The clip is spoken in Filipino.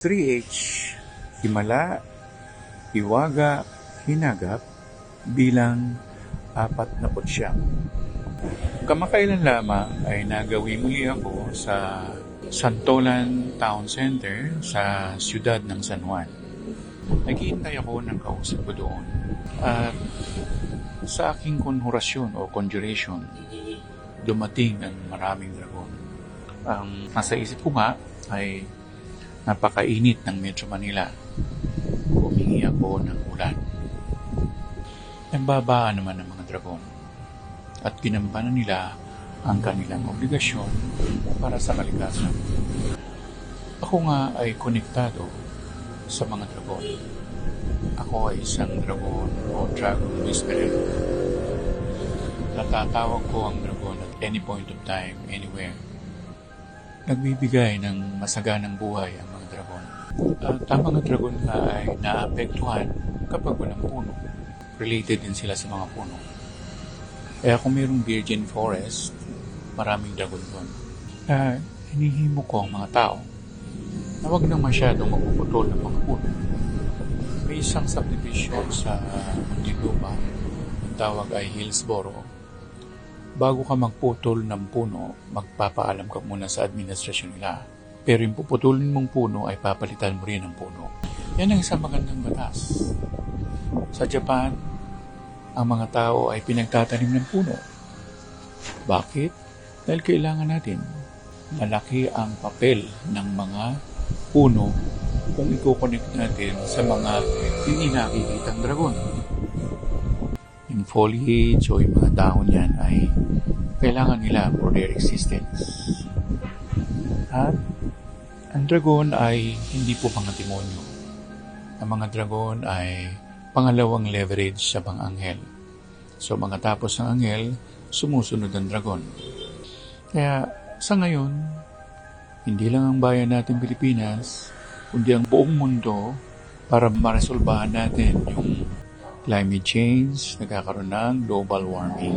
3H, Himala, Hiwaga, Hinagap bilang 49. Kamakailan lamang ay nagawi muli ako sa Santolan Town Center sa siyudad ng San Juan. Naghihintay ako ng kausap ko doon at sa aking konjurasyon o conjuration, dumating ang maraming dragon. Ang nasa isip ko nga ay napakainit ng Metro Manila. Humingi ako ng ulan. Nambabaan naman ng mga dragon at ginampanan nila ang kanilang obligasyon para sa kalikasan. Ako nga ay konektado sa mga dragon. Ako ay isang dragon o dragon whisperer. Natatawag ko ang dragon at any point of time, anywhere. Nagbibigay ng masaganang buhay ang mga dragon. At ang mga dragon nga ay naapektuhan kapag walang puno. Related din sila sa mga puno. Kaya kung mayroong virgin forest, maraming dragon doon. Kaya hinihimo ko ang mga tao na huwag nang masyadong magpuputol ng mga puno. May isang subdivision sa Muntinlupa, ang tawag ay Hillsboro. Bago ka magputol ng puno, magpapaalam ka muna sa administrasyon nila. Pero yung puputulin mong puno ay papalitan mo rin ng puno. Yan ang isang magandang batas. Sa Japan, ang mga tao ay pinagtatanim ng puno. Bakit? Dahil kailangan natin. Malaki ang papel ng mga puno kung i-connect natin sa mga hindi nakikitang dragon. Yung foliage o yung mga dahon yan ay kailangan nila for their existence. At ang dragon ay hindi po pangademonyo. Ang mga dragon ay pangalawang leverage sa mga anghel. So mga tapos ng anghel, sumusunod ang dragon. Kaya sa ngayon, hindi lang ang bayan natin Pilipinas, kundi ang buong mundo para maresolbahan natin yung climate change, nagkakaroon ng global warming.